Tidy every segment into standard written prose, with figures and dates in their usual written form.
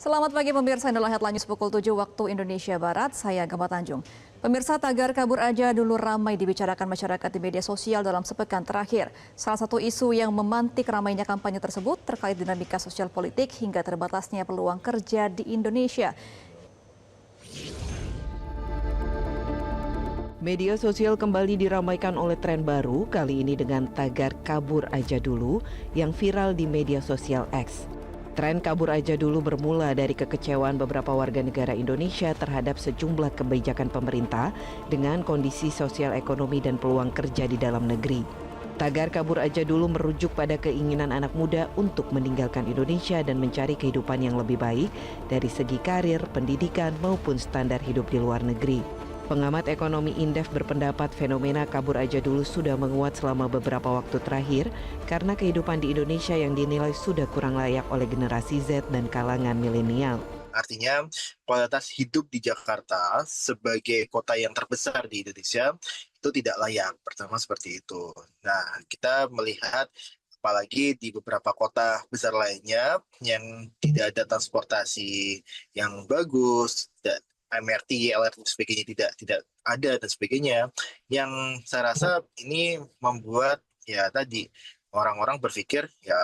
Selamat pagi pemirsa, inilah headline news pukul 7 waktu Indonesia Barat, saya Gemma Tanjung. Pemirsa, tagar kabur aja dulu ramai dibicarakan masyarakat di media sosial dalam sepekan terakhir. Salah satu isu yang memantik ramainya kampanye tersebut terkait dinamika sosial politik hingga terbatasnya peluang kerja di Indonesia. Media sosial kembali diramaikan oleh tren baru, kali ini dengan tagar kabur aja dulu yang viral di media sosial X. Tren kabur aja dulu bermula dari kekecewaan beberapa warga negara Indonesia terhadap sejumlah kebijakan pemerintah dengan kondisi sosial ekonomi dan peluang kerja di dalam negeri. Tagar kabur aja dulu merujuk pada keinginan anak muda untuk meninggalkan Indonesia dan mencari kehidupan yang lebih baik dari segi karir, pendidikan maupun standar hidup di luar negeri. Pengamat ekonomi Indef berpendapat fenomena kabur aja dulu sudah menguat selama beberapa waktu terakhir karena kehidupan di Indonesia yang dinilai sudah kurang layak oleh generasi Z dan kalangan milenial. Artinya kualitas hidup di Jakarta sebagai kota yang terbesar di Indonesia itu tidak layak. Pertama seperti itu. Nah, kita melihat apalagi di beberapa kota besar lainnya yang tidak ada transportasi yang bagus, MRT, LRT dan sebagainya tidak ada dan sebagainya. Yang saya rasa ini membuat ya tadi orang-orang berpikir ya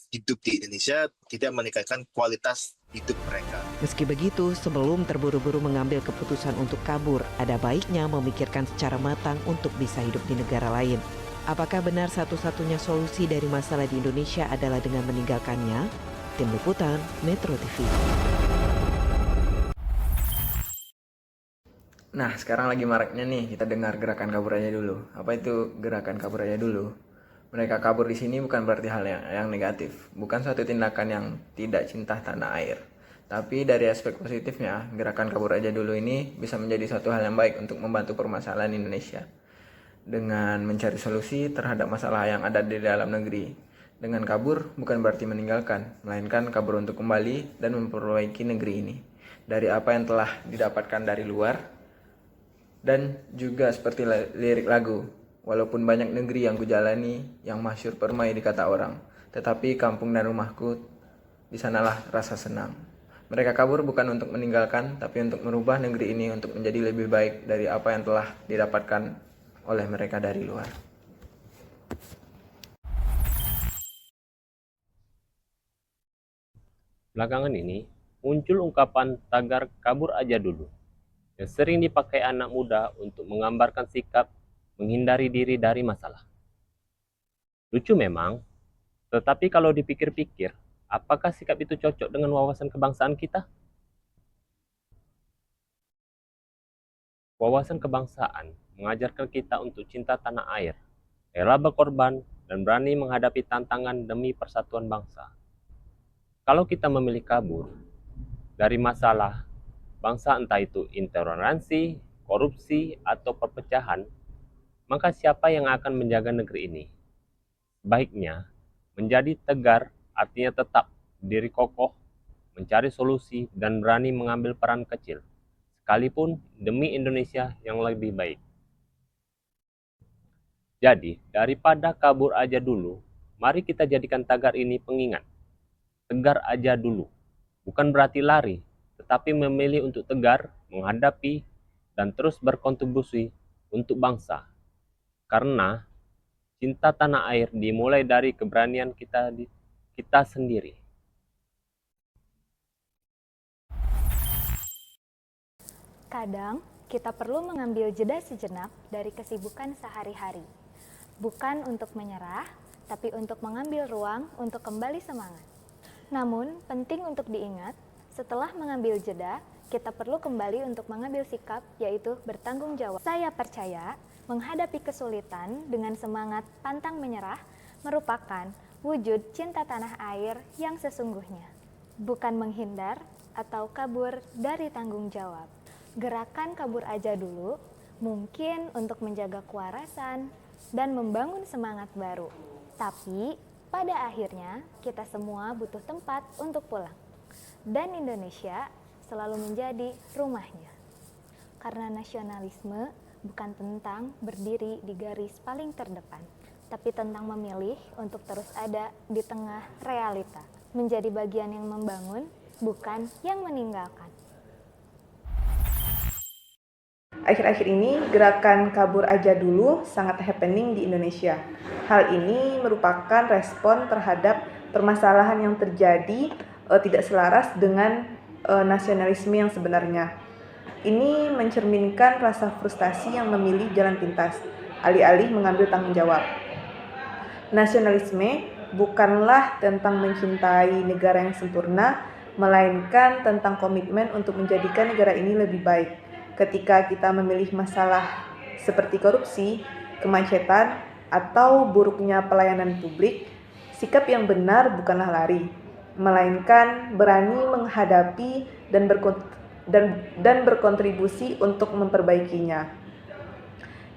hidup di Indonesia tidak meningkatkan kualitas hidup mereka. Meski begitu, sebelum terburu-buru mengambil keputusan untuk kabur, ada baiknya memikirkan secara matang untuk bisa hidup di negara lain. Apakah benar satu-satunya solusi dari masalah di Indonesia adalah dengan meninggalkannya? Tim Liputan, Metro TV. Nah, sekarang lagi maraknya nih kita dengar gerakan kabur aja dulu. Apa itu gerakan kabur aja dulu? Mereka kabur di sini bukan berarti hal yang negatif, bukan suatu tindakan yang tidak cinta tanah air. Tapi dari aspek positifnya, gerakan kabur aja dulu ini bisa menjadi suatu hal yang baik untuk membantu permasalahan Indonesia. Dengan mencari solusi terhadap masalah yang ada di dalam negeri. Dengan kabur bukan berarti meninggalkan, melainkan kabur untuk kembali dan memperbaiki negeri ini. Dari apa yang telah didapatkan dari luar, dan juga seperti lirik lagu. Walaupun banyak negeri yang kujalani, yang masyhur permai di kata orang, tetapi kampung dan rumahku, di sanalah rasa senang. Mereka kabur bukan untuk meninggalkan, tapi untuk merubah negeri ini untuk menjadi lebih baik dari apa yang telah didapatkan oleh mereka dari luar. Belakangan ini, muncul ungkapan tagar kabur aja dulu yang sering dipakai anak muda untuk menggambarkan sikap menghindari diri dari masalah. Lucu memang, tetapi kalau dipikir-pikir, apakah sikap itu cocok dengan wawasan kebangsaan kita? Wawasan kebangsaan mengajarkan kita untuk cinta tanah air, rela berkorban, dan berani menghadapi tantangan demi persatuan bangsa. Kalau kita memilih kabur dari masalah bangsa, entah itu intoleransi, korupsi, atau perpecahan, maka siapa yang akan menjaga negeri ini? Baiknya menjadi tegar, artinya tetap berdiri kokoh, mencari solusi, dan berani mengambil peran kecil, sekalipun demi Indonesia yang lebih baik. Jadi, daripada kabur aja dulu, mari kita jadikan tagar ini pengingat. Tegar aja dulu. Bukan berarti lari, tetapi memilih untuk tegar, menghadapi, dan terus berkontribusi untuk bangsa. Karena cinta tanah air dimulai dari keberanian kita sendiri. Kadang kita perlu mengambil jeda sejenak dari kesibukan sehari-hari. Bukan untuk menyerah, tapi untuk mengambil ruang untuk kembali semangat. Namun, penting untuk diingat, setelah mengambil jeda, kita perlu kembali untuk mengambil sikap, yaitu bertanggung jawab. Saya percaya, menghadapi kesulitan dengan semangat pantang menyerah merupakan wujud cinta tanah air yang sesungguhnya. Bukan menghindar atau kabur dari tanggung jawab. Gerakan kabur aja dulu, mungkin untuk menjaga kewarasan dan membangun semangat baru. Tapi, pada akhirnya, kita semua butuh tempat untuk pulang. Dan Indonesia selalu menjadi rumahnya. Karena nasionalisme bukan tentang berdiri di garis paling terdepan, tapi tentang memilih untuk terus ada di tengah realita. Menjadi bagian yang membangun bukan yang meninggalkan. Akhir-akhir ini, gerakan kabur aja dulu sangat happening di Indonesia. Hal ini merupakan respon terhadap permasalahan yang terjadi tidak selaras dengan nasionalisme yang sebenarnya. Ini mencerminkan rasa frustasi yang memilih jalan pintas, alih-alih mengambil tanggung jawab. Nasionalisme bukanlah tentang mencintai negara yang sempurna, melainkan tentang komitmen untuk menjadikan negara ini lebih baik. Ketika kita memilih masalah seperti korupsi, kemacetan, atau buruknya pelayanan publik, sikap yang benar bukanlah lari, melainkan berani menghadapi dan berkontribusi untuk memperbaikinya.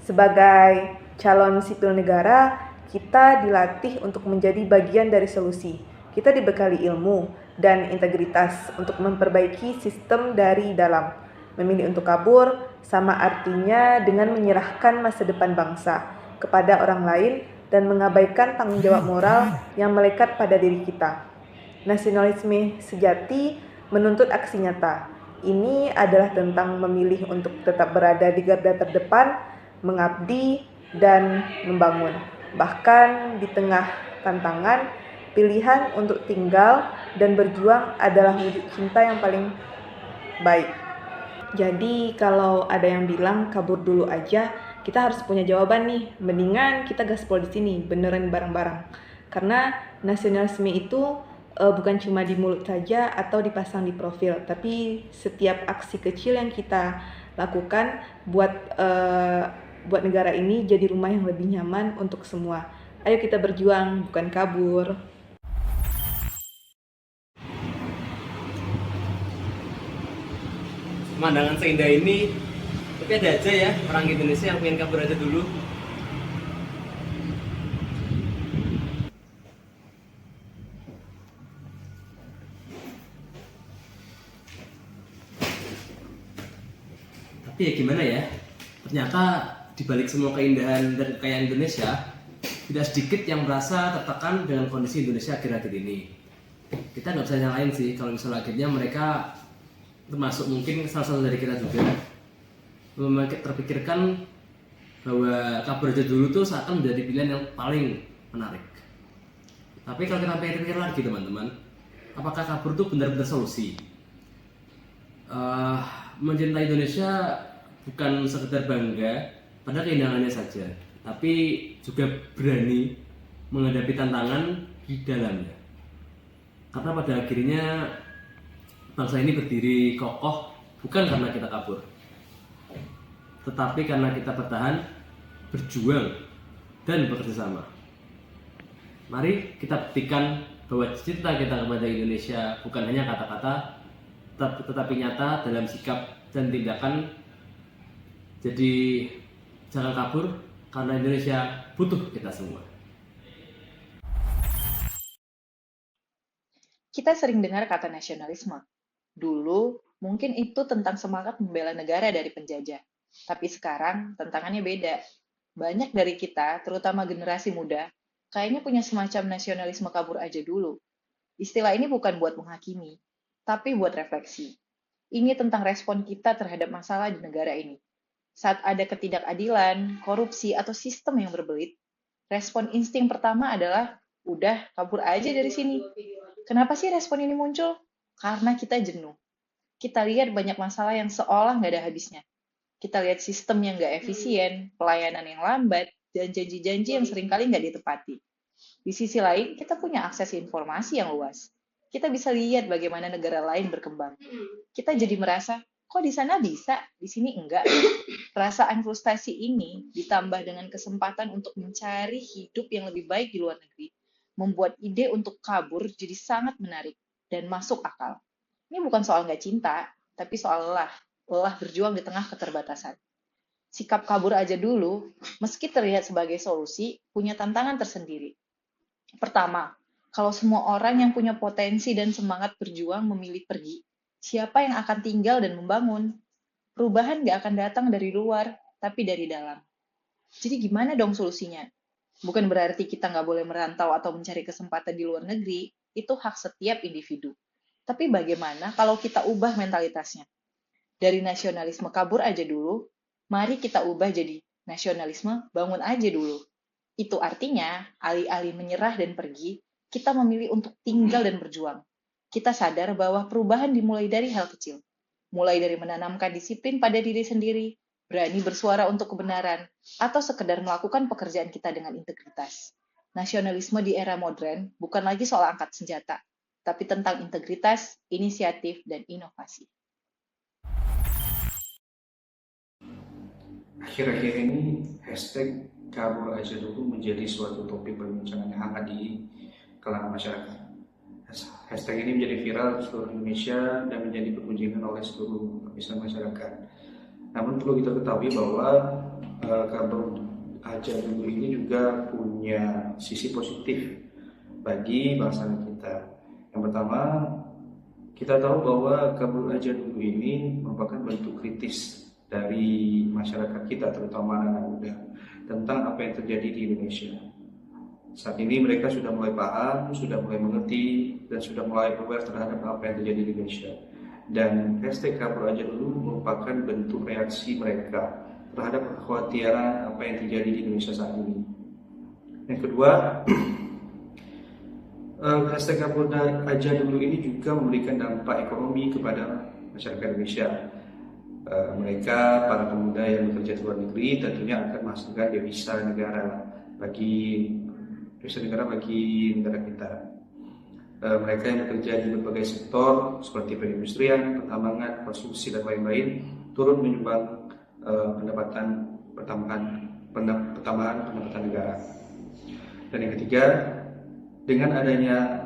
Sebagai calon sipil negara, kita dilatih untuk menjadi bagian dari solusi. Kita dibekali ilmu dan integritas untuk memperbaiki sistem dari dalam. Memilih untuk kabur sama artinya dengan menyerahkan masa depan bangsa kepada orang lain dan mengabaikan tanggung jawab moral yang melekat pada diri kita. Nasionalisme sejati menuntut aksi nyata. Ini adalah tentang memilih untuk tetap berada di garda terdepan, mengabdi, dan membangun. Bahkan di tengah tantangan, pilihan untuk tinggal dan berjuang adalah wujud cinta yang paling baik. Jadi kalau ada yang bilang kabur dulu aja, kita harus punya jawaban nih. Mendingan kita gaspol di sini, beneran bareng-bareng. Karena nasionalisme itu bukan cuma di mulut saja atau dipasang di profil, tapi setiap aksi kecil yang kita lakukan buat negara ini jadi rumah yang lebih nyaman untuk semua. Ayo kita berjuang, bukan kabur. Pemandangan seindah ini, tapi ada aja ya orang Indonesia yang pengen kabur aja dulu. Tapi ya gimana ya, ternyata dibalik semua keindahan dan kekayaan Indonesia, tidak sedikit yang merasa tertekan dengan kondisi Indonesia akhir-akhir ini. Kita nggak bisa nyalain sih kalau misalnya akhirnya mereka, termasuk mungkin salah satu dari kita juga, terpikirkan bahwa kabur aja dulu tuh seakan menjadi pilihan yang paling menarik. Tapi kalau kita pikir lagi teman-teman, apakah kabur itu benar-benar solusi? Mencintai Indonesia bukan sekedar bangga pada keindahannya saja, tapi juga berani menghadapi tantangan di dalamnya. Karena pada akhirnya bangsa ini berdiri kokoh bukan karena kita kabur, tetapi karena kita bertahan, berjuang, dan bekerja sama. Mari kita buktikan bahwa cinta kita kepada Indonesia bukan hanya kata-kata, tetapi nyata dalam sikap dan tindakan. Jadi jangan kabur, karena Indonesia butuh kita semua. Kita sering dengar kata nasionalisme. Dulu, mungkin itu tentang semangat membela negara dari penjajah. Tapi sekarang, tantangannya beda. Banyak dari kita, terutama generasi muda, kayaknya punya semacam nasionalisme kabur aja dulu. Istilah ini bukan buat menghakimi, tapi buat refleksi. Ini tentang respon kita terhadap masalah di negara ini. Saat ada ketidakadilan, korupsi, atau sistem yang berbelit, respon insting pertama adalah, udah kabur aja dari sini. Kenapa sih respon ini muncul? Karena kita jenuh. Kita lihat banyak masalah yang seolah nggak ada habisnya. Kita lihat sistem yang nggak efisien, pelayanan yang lambat, dan janji-janji yang seringkali nggak ditepati. Di sisi lain, kita punya akses informasi yang luas. Kita bisa lihat bagaimana negara lain berkembang. Kita jadi merasa, kok di sana bisa, di sini enggak. Perasaan frustasi ini ditambah dengan kesempatan untuk mencari hidup yang lebih baik di luar negeri, membuat ide untuk kabur jadi sangat menarik dan masuk akal. Ini bukan soal nggak cinta, tapi soal lelah berjuang di tengah keterbatasan. Sikap kabur aja dulu, meski terlihat sebagai solusi, punya tantangan tersendiri. Pertama, kalau semua orang yang punya potensi dan semangat berjuang memilih pergi, siapa yang akan tinggal dan membangun? Perubahan nggak akan datang dari luar, tapi dari dalam. Jadi gimana dong solusinya? Bukan berarti kita nggak boleh merantau atau mencari kesempatan di luar negeri, itu hak setiap individu. Tapi bagaimana kalau kita ubah mentalitasnya? Dari nasionalisme kabur aja dulu, mari kita ubah jadi nasionalisme bangun aja dulu. Itu artinya, alih-alih menyerah dan pergi, kita memilih untuk tinggal dan berjuang. Kita sadar bahwa perubahan dimulai dari hal kecil. Mulai dari menanamkan disiplin pada diri sendiri, berani bersuara untuk kebenaran, atau sekedar melakukan pekerjaan kita dengan integritas. Nasionalisme di era modern bukan lagi soal angkat senjata, tapi tentang integritas, inisiatif, dan inovasi. Akhir-akhir ini hashtag kabur aja dulu menjadi suatu topik perbincangan yang hangat di kalangan masyarakat. Hashtag ini menjadi viral di seluruh Indonesia dan menjadi perbincangan oleh seluruh lapisan masyarakat. Namun perlu kita ketahui bahwa kabur aja dulu ini juga punya sisi positif bagi bangsa kita. Yang pertama, kita tahu bahwa kabur aja dulu ini merupakan bentuk kritis dari masyarakat kita, terutama anak-anak muda, tentang apa yang terjadi di Indonesia. Saat ini mereka sudah mulai paham, sudah mulai mengerti, dan sudah mulai aware terhadap apa yang terjadi di Indonesia. Dan hashtag kabur aja dulu merupakan bentuk reaksi mereka terhadap kekhawatiran apa yang terjadi di Indonesia saat ini. Yang kedua, hashtag kabur aja dulu ini juga memberikan dampak ekonomi kepada masyarakat Indonesia. Mereka, para pemuda yang bekerja di luar negeri, tentunya akan menghasilkan devisa negara bagi negara kita. Mereka yang bekerja di berbagai sektor seperti perindustrian, pertambangan, konstruksi dan lain-lain turut menyumbang pertambahan pendapatan negara. Dan yang ketiga, dengan adanya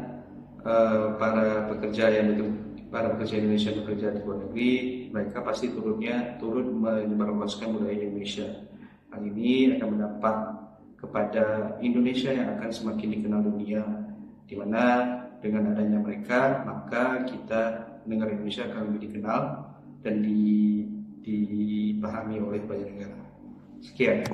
para pekerja Indonesia yang bekerja di luar negeri, mereka pasti turut menyebarluaskan budaya Indonesia. Hal ini akan berdampak kepada Indonesia yang akan semakin dikenal dunia, di mana dengan adanya mereka, maka negara Indonesia akan lebih dikenal dan dipahami oleh banyak negara. Sekian.